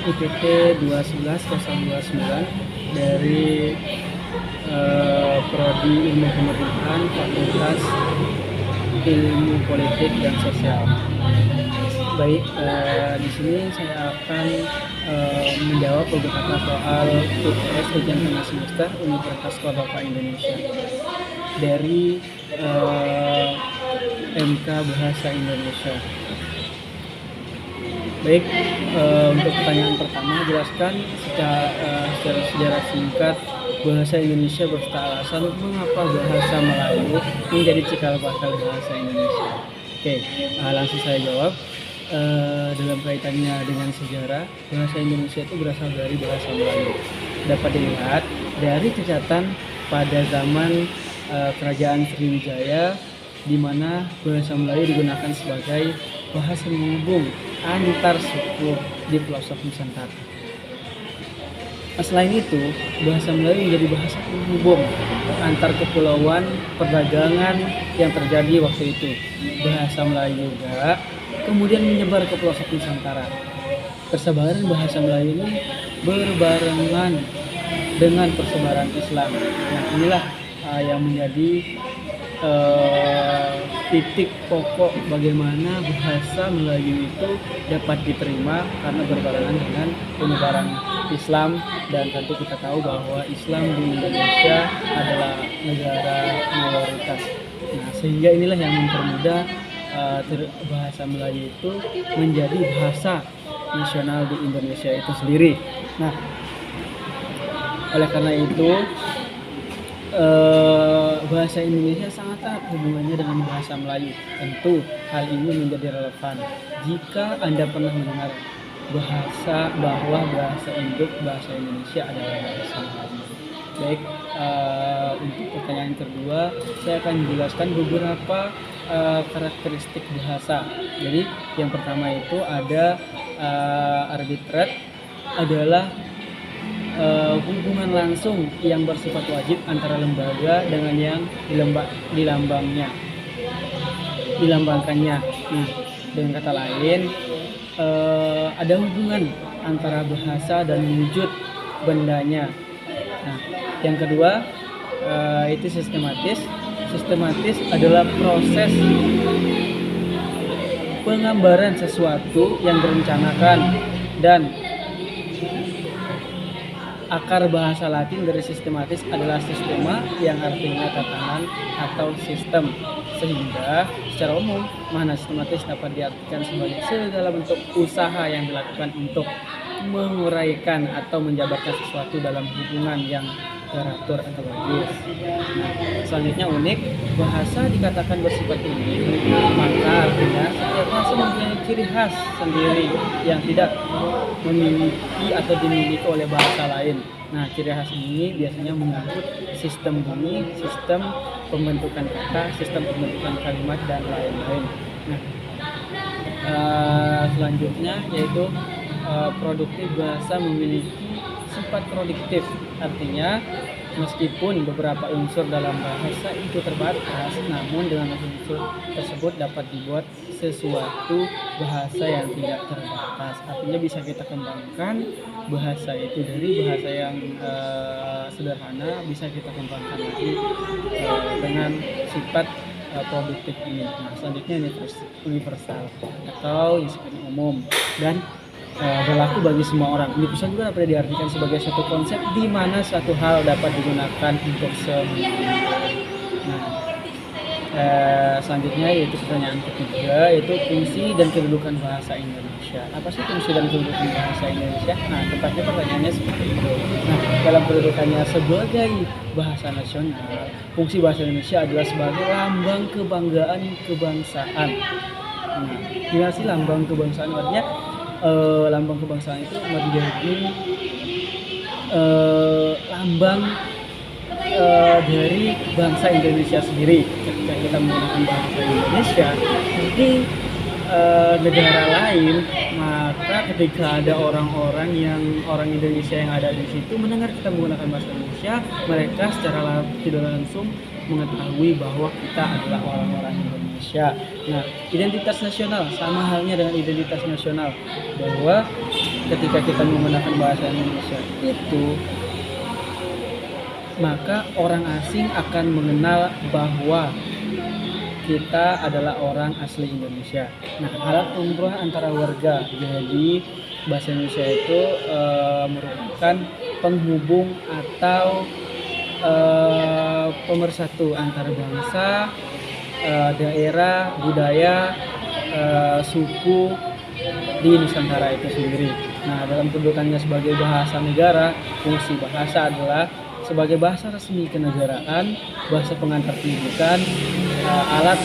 IPT 211029 dari Prodi Ilmu Pemerintahan Fakultas Ilmu Politik dan Sosial. Baik, di sini saya akan menjawab beberapa soal UTS ujian tengah semester Universitas Cordova Indonesia dari MK Bahasa Indonesia. Baik, untuk pertanyaan pertama, jelaskan secara sejarah singkat bahasa Indonesia berserta alasan mengapa bahasa Melayu menjadi cikal bakal bahasa Indonesia. Oke, langsung saya jawab. Dalam kaitannya dengan sejarah, bahasa Indonesia itu berasal dari bahasa Melayu. Dapat dilihat dari catatan pada zaman Kerajaan Sriwijaya, di mana bahasa Melayu digunakan sebagai bahasa penghubung antar suku di pelosok Nusantara. Selain itu, bahasa Melayu menjadi bahasa penghubung antar kepulauan perdagangan yang terjadi waktu itu. Bahasa Melayu juga kemudian menyebar ke pelosok Nusantara. Persebaran bahasa Melayu ini berbarengan dengan persebaran Islam. Nah, inilah yang menjadi titik pokok bagaimana bahasa Melayu itu dapat diterima karena berbarengan dengan penyebaran Islam, dan tentu kita tahu bahwa Islam di Indonesia adalah negara mayoritas. Nah, sehingga inilah yang mempermudah bahasa Melayu itu menjadi bahasa nasional di Indonesia itu sendiri. Nah, oleh karena itu bahasa Indonesia sangat erat hubungannya dengan bahasa Melayu. Tentu hal ini menjadi relevan jika Anda pernah mendengar bahwa bahasa induk bahasa Indonesia adalah bahasa Melayu. Baik, untuk pertanyaan kedua, saya akan menjelaskan beberapa karakteristik bahasa. Jadi yang pertama itu ada arbitrat, adalah hubungan langsung yang bersifat wajib antara lembaga dengan yang dilambangkannya. Nah, dengan kata lain, ada hubungan antara bahasa dan wujud bendanya. Nah, yang kedua itu sistematis. Sistematis adalah proses penggambaran sesuatu yang direncanakan, dan akar bahasa Latin dari sistematis adalah sistema, yang artinya tatanan atau sistem. Sehingga secara umum makna sistematis dapat diartikan sebagai segala bentuk usaha yang dilakukan untuk menguraikan atau menjabarkan sesuatu dalam hubungan yang teratur atau logis. Nah, selanjutnya unik, bahasa dikatakan bersifat unik, maka artinya setiap bahasa mempunyai ciri khas sendiri yang tidak memiliki atau dimiliki oleh bahasa lain. Nah, ciri khas ini biasanya menyangkut sistem bunyi, sistem pembentukan kata, sistem pembentukan kalimat, dan lain-lain. Nah, selanjutnya yaitu produktif. Bahasa memiliki sifat produktif, artinya meskipun beberapa unsur dalam bahasa itu terbatas, namun dengan unsur tersebut dapat dibuat sesuatu bahasa yang tidak terbatas. Artinya bisa kita kembangkan bahasa itu dari bahasa yang sederhana, bisa kita kembangkan lagi dengan sifat produktif ini. Nah, selanjutnya universal atau yang sifatnya umum dan berlaku bagi semua orang. Universal juga dapat diartikan sebagai suatu konsep di mana suatu hal dapat digunakan untuk semua. Nah, selanjutnya yaitu pertanyaan ketiga, yaitu fungsi dan kedudukan bahasa Indonesia. Apa sih fungsi dan kedudukan bahasa Indonesia? Nah, tepatnya pertanyaannya seperti itu. Nah, dalam kedudukannya sebagai bahasa nasional, fungsi bahasa Indonesia adalah sebagai lambang kebanggaan kebangsaan. Nah, gimana sih lambang kebangsaan? Artinya lambang kebangsaan itu menjadi lambang dari bangsa Indonesia sendiri. Ketika kita menggunakan bahasa Indonesia di negara lain, maka ketika ada orang Indonesia yang ada di situ mendengar kita menggunakan bahasa Indonesia, mereka secara tidak langsung mengetahui bahwa kita adalah orang-orang Indonesia. Nah, identitas nasional sama halnya dengan identitas nasional, bahwa ketika kita menggunakan bahasa Indonesia itu, maka orang asing akan mengenal bahwa kita adalah orang asli Indonesia. Nah, alat umroh antara warga. Jadi bahasa Indonesia itu merupakan penghubung atau pemersatu antara bangsa, daerah, budaya, suku di Nusantara itu sendiri. Nah, dalam kedudukannya sebagai bahasa negara, fungsi bahasa adalah sebagai bahasa resmi kenegaraan, bahasa pengantar pendidikan, alat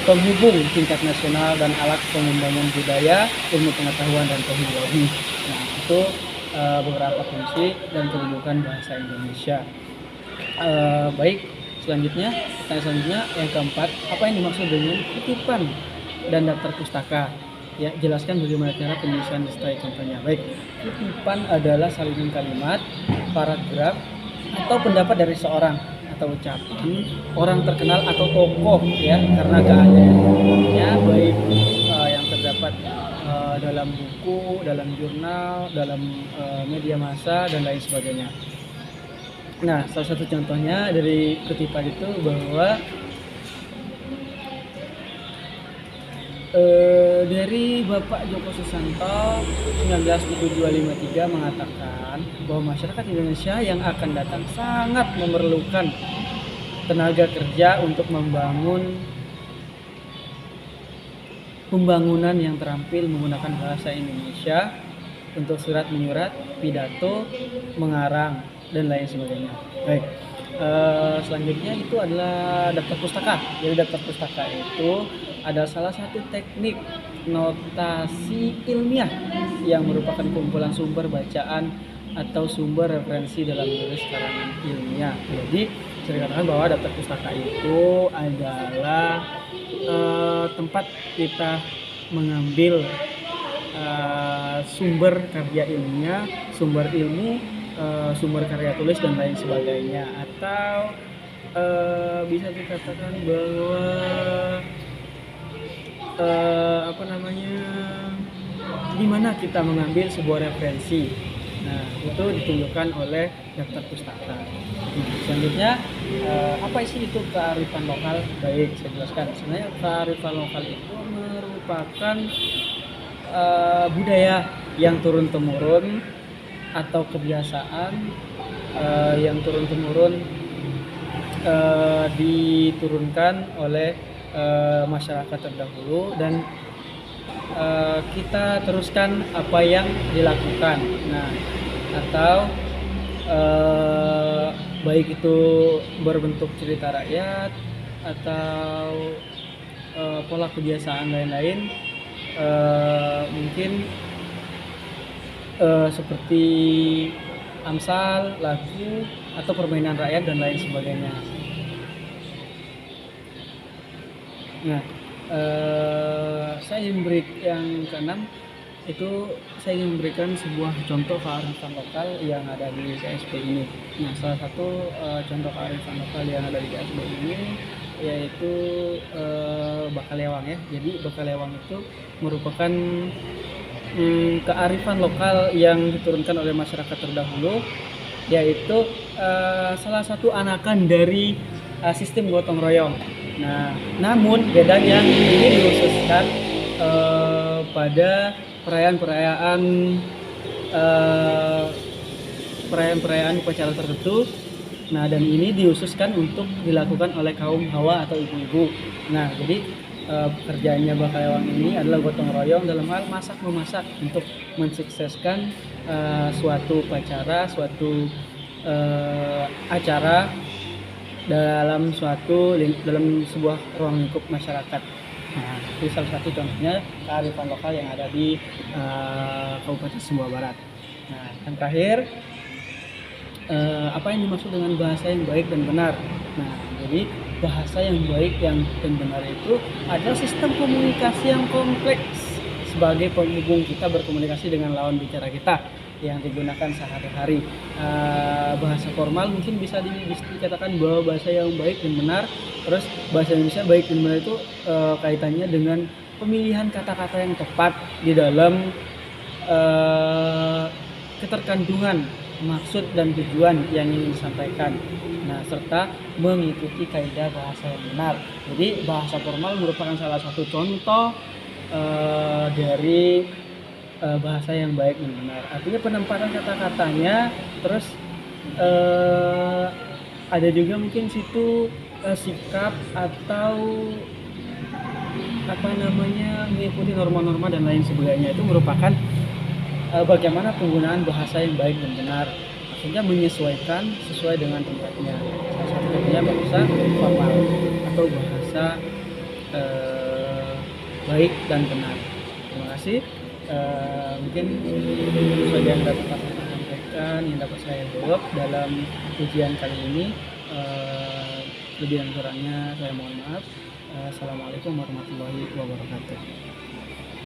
penghubung tingkat nasional, dan alat pengembangan budaya, ilmu pengetahuan, dan teknologi. Nah, itu beberapa fungsi dan kedudukan bahasa Indonesia. Baik, selanjutnya, pertanyaan selanjutnya yang keempat, apa yang dimaksud dengan kutipan dan daftar pustaka? Ya, jelaskan bagaimana cara penyusunan disertai contohnya. Baik, kutipan adalah salinan kalimat, paragraf, atau pendapat dari seorang atau ucapan orang terkenal atau tokoh, ya, karena keahliannya baik yang terdapat dalam buku, dalam jurnal, dalam media massa, dan lain sebagainya. Nah, salah satu contohnya dari kutipan itu bahwa dari Bapak Joko Susanto 1972-53 mengatakan bahwa masyarakat Indonesia yang akan datang sangat memerlukan tenaga kerja untuk membangun pembangunan yang terampil menggunakan bahasa Indonesia untuk surat menyurat, pidato, mengarang, dan lain sebagainya. Baik, selanjutnya itu adalah daftar pustaka. Jadi daftar pustaka itu adalah salah satu teknik notasi ilmiah yang merupakan kumpulan sumber bacaan atau sumber referensi dalam menulis karangan ilmiah. Jadi bisa dikatakan bahwa daftar pustaka itu adalah tempat kita mengambil sumber karya ilmiah, sumber ilmu, sumber karya tulis, dan lain sebagainya. Atau bisa dikatakan bahwa di mana kita mengambil sebuah referensi. Nah, itu ditunjukkan oleh daftar pustaka. Selanjutnya, apa isi itu kearifan lokal? Baik, saya jelaskan. Sebenarnya kearifan lokal itu merupakan budaya yang turun-temurun atau kebiasaan yang turun-temurun diturunkan oleh masyarakat terdahulu, dan kita teruskan apa yang dilakukan. Nah, atau baik itu berbentuk cerita rakyat atau pola kebiasaan lain-lain, mungkin seperti amsal, lagu, atau permainan rakyat, dan lain sebagainya. Nah, saya ingin beri yang keenam itu, saya ingin memberikan sebuah contoh kearifan lokal yang ada di KSP ini. Nah, salah satu contoh kearifan lokal yang ada di KSP ini yaitu Bakalewang, ya. Jadi Bakalewang itu merupakan kearifan lokal yang diturunkan oleh masyarakat terdahulu, yaitu salah satu anakan dari sistem gotong royong. Nah, namun bedanya ini dikhususkan pada perayaan upacara tertentu. Nah, dan ini dikhususkan untuk dilakukan oleh kaum hawa atau ibu-ibu. Nah, jadi pekerjaannya Bakalewang ini adalah gotong royong dalam hal masak memasak untuk mensukseskan suatu upacara, suatu acara dalam sebuah ruang lingkup masyarakat. Nah, itu salah satu contohnya kearifan lokal yang ada di Kabupaten Sumbawa Barat. Nah, yang terakhir, apa yang dimaksud dengan bahasa yang baik dan benar? Nah, jadi bahasa yang baik dan benar itu adalah sistem komunikasi yang kompleks sebagai penghubung kita berkomunikasi dengan lawan bicara kita yang digunakan sehari-hari. Bahasa formal mungkin bisa dikatakan bahwa bahasa yang baik dan benar. Terus bahasa Indonesia baik dan benar itu kaitannya dengan pemilihan kata-kata yang tepat di dalam keterkandungan maksud dan tujuan yang ingin disampaikan. Nah, serta mengikuti kaidah bahasa yang benar. Jadi bahasa formal merupakan salah satu contoh dari bahasa yang baik dan benar. Artinya penempatan kata-katanya, terus ada juga mungkin situ sikap atau mengikuti norma-norma dan lain sebagainya, itu merupakan bagaimana penggunaan bahasa yang baik dan benar. Maksudnya menyesuaikan sesuai dengan tempatnya. Salah satu contohnya bahasa formal atau bahasa baik dan benar. Terima kasih. Mungkin itu saja yang dapat saya sampaikan, yang dapat saya jawab dalam ujian kali ini. Lebih dan kurangnya saya mohon maaf. Assalamualaikum warahmatullahi wabarakatuh.